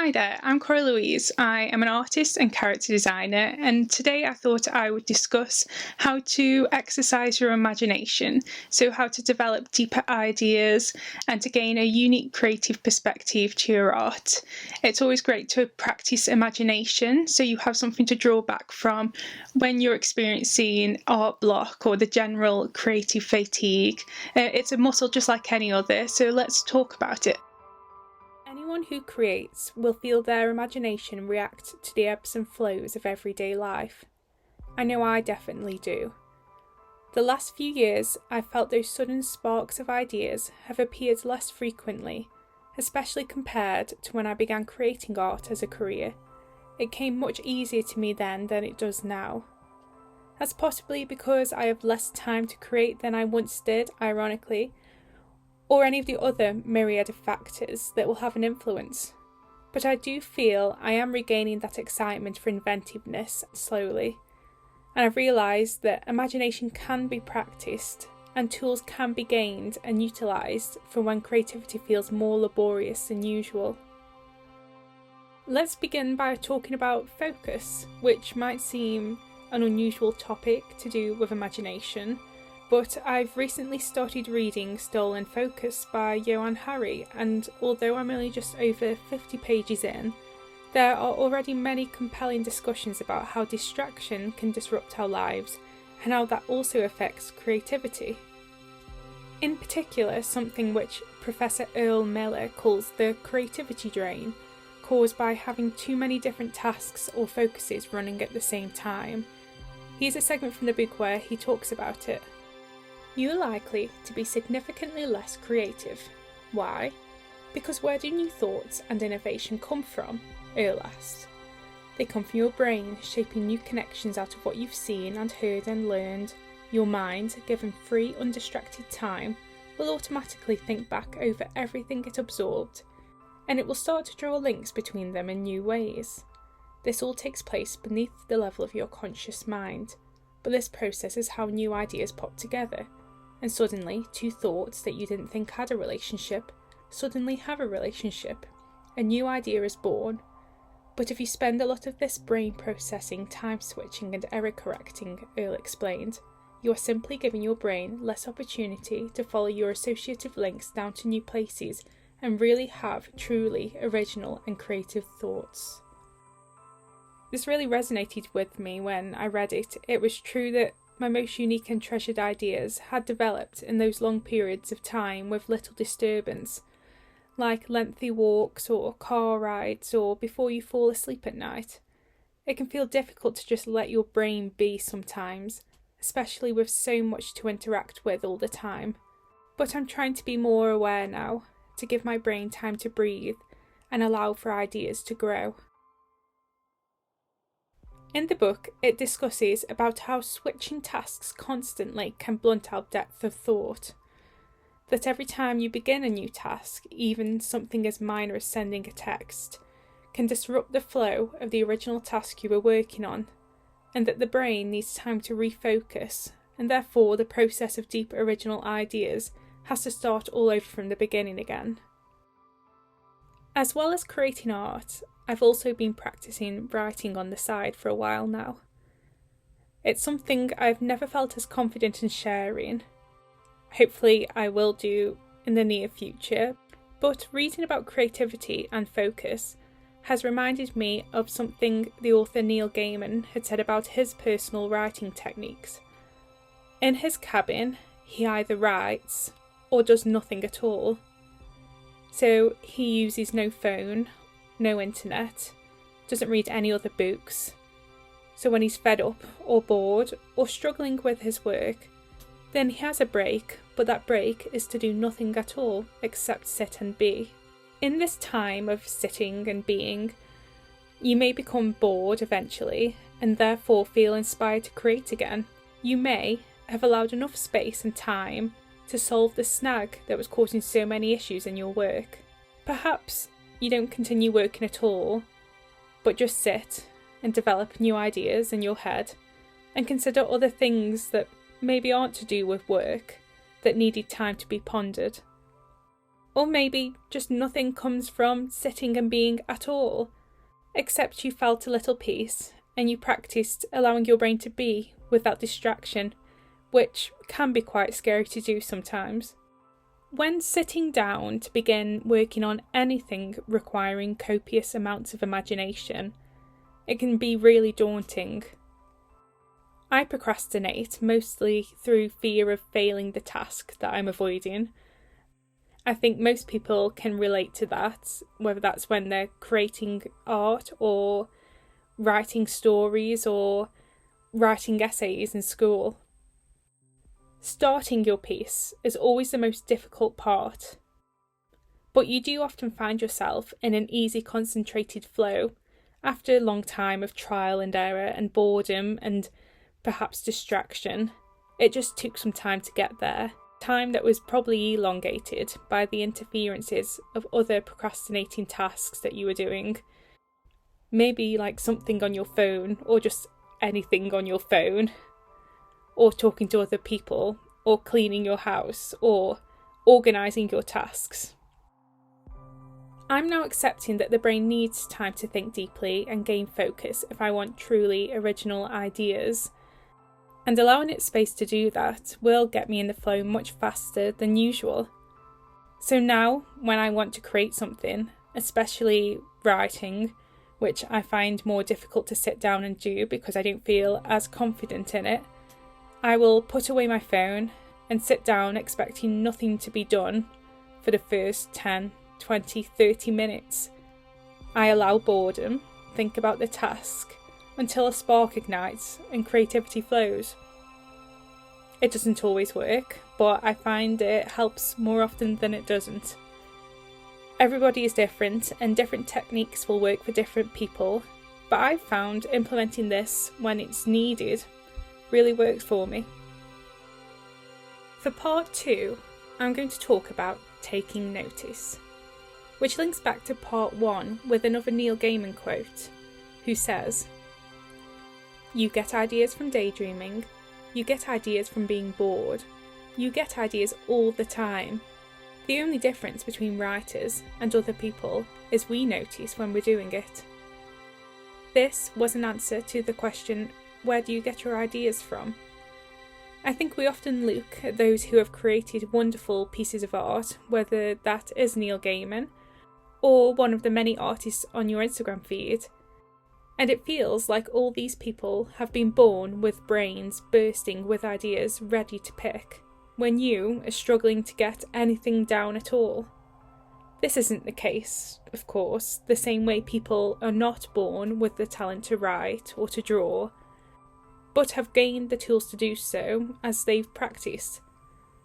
Hi there, I'm Cora Louise. I am an artist and character designer, and today I thought I would discuss how to exercise your imagination, so how to develop deeper ideas and to gain a unique creative perspective to your art. It's always great to practice imagination so you have something to draw back from when you're experiencing art block or the general creative fatigue. It's a muscle just like any other, so let's talk about it. Anyone who creates will feel their imagination react to the ebbs and flows of everyday life. I know I definitely do. The last few years, I've felt those sudden sparks of ideas have appeared less frequently, especially compared to when I began creating art as a career. It came much easier to me then than it does now. That's possibly because I have less time to create than I once did, ironically, or any of the other myriad of factors that will have an influence. But I do feel I am regaining that excitement for inventiveness slowly, and I've realised that imagination can be practiced and tools can be gained and utilised for when creativity feels more laborious than usual. Let's begin by talking about focus, which might seem an unusual topic to do with imagination, but I've recently started reading Stolen Focus by Johann Hari, and although I'm only just over 50 pages in, there are already many compelling discussions about how distraction can disrupt our lives and how that also affects creativity. In particular, something which Professor Earl Miller calls the creativity drain, caused by having too many different tasks or focuses running at the same time. Here's a segment from the book where he talks about it. You're likely to be significantly less creative. Why? Because where do new thoughts and innovation come from? Earl asked. They come from your brain, shaping new connections out of what you've seen and heard and learned. Your mind, given free, undistracted time, will automatically think back over everything it absorbed, and it will start to draw links between them in new ways. This all takes place beneath the level of your conscious mind, but this process is how new ideas pop together. And suddenly, two thoughts that you didn't think had a relationship suddenly have a relationship. A new idea is born. But if you spend a lot of this brain processing, time switching and error correcting, Earl explained, you are simply giving your brain less opportunity to follow your associative links down to new places and really have truly original and creative thoughts. This really resonated with me when I read it. It was true that my most unique and treasured ideas had developed in those long periods of time with little disturbance, like lengthy walks or car rides or before you fall asleep at night. It can feel difficult to just let your brain be sometimes, especially with so much to interact with all the time. But I'm trying to be more aware now, to give my brain time to breathe and allow for ideas to grow. In the book, it discusses about how switching tasks constantly can blunt our depth of thought. That every time you begin a new task, even something as minor as sending a text, can disrupt the flow of the original task you were working on, and that the brain needs time to refocus, and therefore the process of deep original ideas has to start all over from the beginning again. As well as creating art, I've also been practicing writing on the side for a while now. It's something I've never felt as confident in sharing. Hopefully I will do in the near future, but reading about creativity and focus has reminded me of something the author Neil Gaiman had said about his personal writing techniques. In his cabin, he either writes or does nothing at all. So he uses no phone, no internet, doesn't read any other books. So when he's fed up or bored or struggling with his work, then he has a break, but that break is to do nothing at all except sit and be. In this time of sitting and being, you may become bored eventually and therefore feel inspired to create again. You may have allowed enough space and time to solve the snag that was causing so many issues in your work. Perhaps you don't continue working at all, but just sit and develop new ideas in your head and consider other things that maybe aren't to do with work that needed time to be pondered. Or maybe just nothing comes from sitting and being at all, except you felt a little peace and you practiced allowing your brain to be without distraction, which can be quite scary to do sometimes. When sitting down to begin working on anything requiring copious amounts of imagination, it can be really daunting. I procrastinate mostly through fear of failing the task that I'm avoiding. I think most people can relate to that, whether that's when they're creating art or writing stories or writing essays in school. Starting your piece is always the most difficult part, but you do often find yourself in an easy, concentrated flow after a long time of trial and error and boredom and perhaps distraction. It just took some time to get there, time that was probably elongated by the interferences of other procrastinating tasks that you were doing. Maybe like something on your phone, or just anything on your phone, or talking to other people, or cleaning your house, or organising your tasks. I'm now accepting that the brain needs time to think deeply and gain focus if I want truly original ideas, and allowing it space to do that will get me in the flow much faster than usual. So now, when I want to create something, especially writing, which I find more difficult to sit down and do because I don't feel as confident in it, I will put away my phone and sit down expecting nothing to be done for the first 10, 20, 30 minutes. I allow boredom, think about the task, until a spark ignites and creativity flows. It doesn't always work, but I find it helps more often than it doesn't. Everybody is different and different techniques will work for different people, but I've found implementing this when it's needed really works for me. For part 2, I'm going to talk about taking notice, which links back to part 1 with another Neil Gaiman quote, who says, "You get ideas from daydreaming, you get ideas from being bored, you get ideas all the time. The only difference between writers and other people is we notice when we're doing it." This was an answer to the question, where do you get your ideas from? I think we often look at those who have created wonderful pieces of art, whether that is Neil Gaiman or one of the many artists on your Instagram feed, and it feels like all these people have been born with brains bursting with ideas ready to pick, when you are struggling to get anything down at all. This isn't the case, of course, the same way people are not born with the talent to write or to draw, but have gained the tools to do so as they've practiced.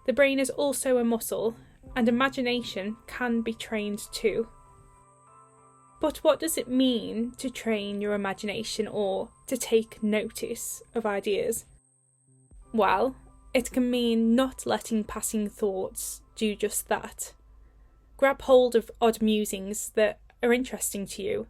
The brain is also a muscle, and imagination can be trained too. But what does it mean to train your imagination or to take notice of ideas? Well, it can mean not letting passing thoughts do just that. Grab hold of odd musings that are interesting to you,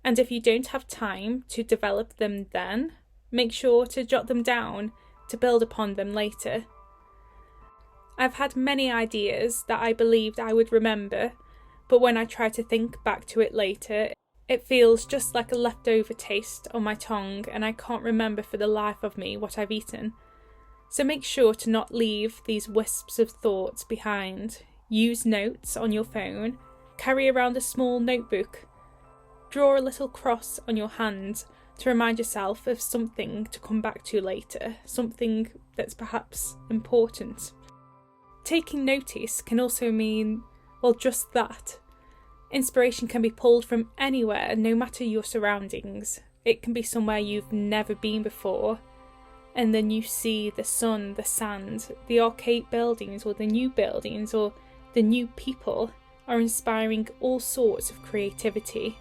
and if you don't have time to develop them then, make sure to jot them down to build upon them later. I've had many ideas that I believed I would remember, but when I try to think back to it later, it feels just like a leftover taste on my tongue and I can't remember for the life of me what I've eaten. So make sure to not leave these wisps of thoughts behind. Use notes on your phone, carry around a small notebook, draw a little cross on your hand to remind yourself of something to come back to later, something that's perhaps important. Taking notice can also mean, well, just that. Inspiration can be pulled from anywhere, no matter your surroundings. It can be somewhere you've never been before, and then you see the sun, the sand, the archaic buildings, or the new buildings, or the new people are inspiring all sorts of creativity.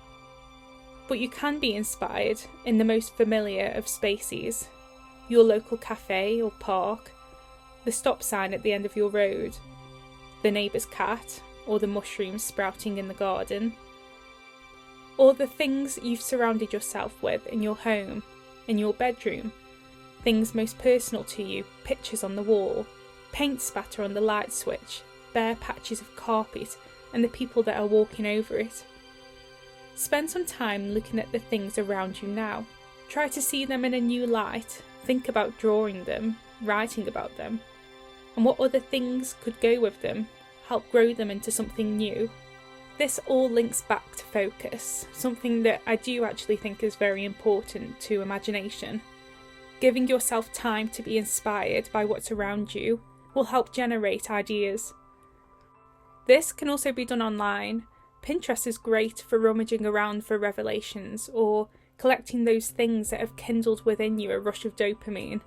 But you can be inspired in the most familiar of spaces, your local cafe or park, the stop sign at the end of your road, the neighbour's cat, or the mushrooms sprouting in the garden, or the things you've surrounded yourself with in your home, in your bedroom, things most personal to you, pictures on the wall, paint spatter on the light switch, bare patches of carpet and the people that are walking over it. Spend some time looking at the things around you now. Try to see them in a new light. Think about drawing them, writing about them, and what other things could go with them. Help grow them into something new. This all links back to focus, something that I do actually think is very important to imagination. Giving yourself time to be inspired by what's around you will help generate ideas. This can also be done online. Pinterest is great for rummaging around for revelations or collecting those things that have kindled within you a rush of dopamine,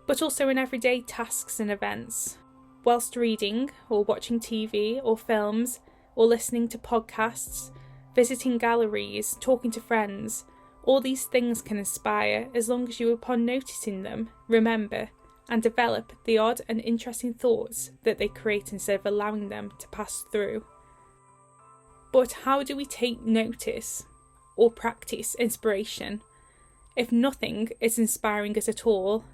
but also in everyday tasks and events. Whilst reading or watching TV or films or listening to podcasts, visiting galleries, talking to friends, all these things can inspire as long as you, upon noticing them, remember and develop the odd and interesting thoughts that they create instead of allowing them to pass through. But how do we take notice or practice inspiration if nothing is inspiring us at all?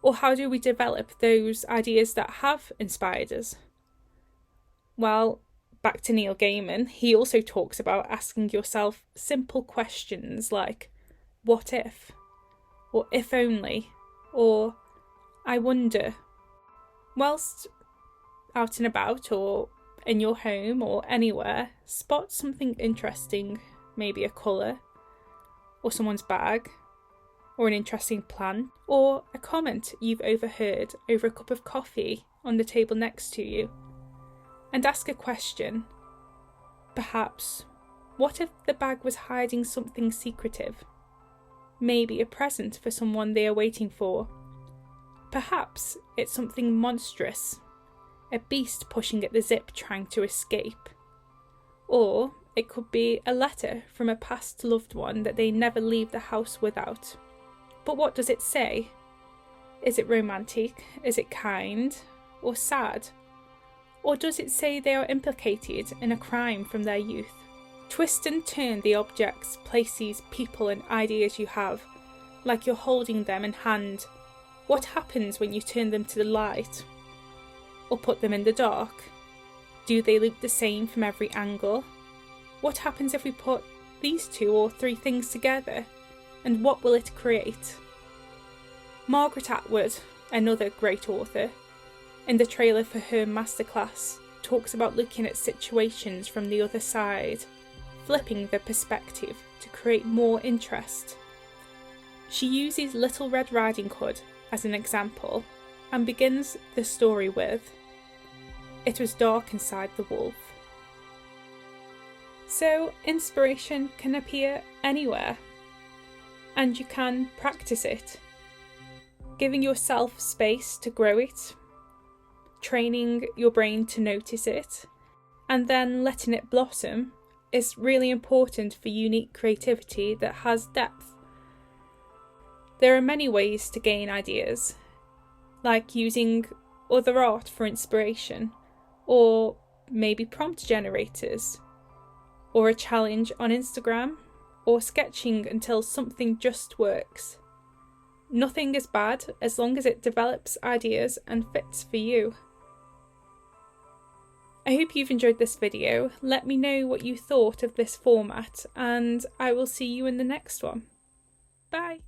Or how do we develop those ideas that have inspired us? Well, back to Neil Gaiman, he also talks about asking yourself simple questions like, what if? Or if only? Or I wonder. Whilst out and about or in your home or anywhere, spot something interesting, maybe a colour, or someone's bag, or an interesting plant, or a comment you've overheard over a cup of coffee on the table next to you. And ask a question. Perhaps, what if the bag was hiding something secretive? Maybe a present for someone they are waiting for. Perhaps it's something monstrous, a beast pushing at the zip trying to escape. Or it could be a letter from a past loved one that they never leave the house without. But what does it say? Is it romantic? Is it kind? Or sad? Or does it say they are implicated in a crime from their youth? Twist and turn the objects, places, people and ideas you have, like you're holding them in hand. What happens when you turn them to the light? Or put them in the dark? Do they look the same from every angle? What happens if we put these 2 or 3 things together? And what will it create? Margaret Atwood, another great author, in the trailer for her masterclass, talks about looking at situations from the other side, flipping the perspective to create more interest. She uses Little Red Riding Hood as an example and begins the story with, "It was dark inside the wolf." So inspiration can appear anywhere, and you can practice it. Giving yourself space to grow it, training your brain to notice it, and then letting it blossom is really important for unique creativity that has depth. There are many ways to gain ideas, like using other art for inspiration, or maybe prompt generators, or a challenge on Instagram, or sketching until something just works. Nothing is bad as long as it develops ideas and fits for you. I hope you've enjoyed this video. Let me know what you thought of this format, and I will see you in the next one. Bye!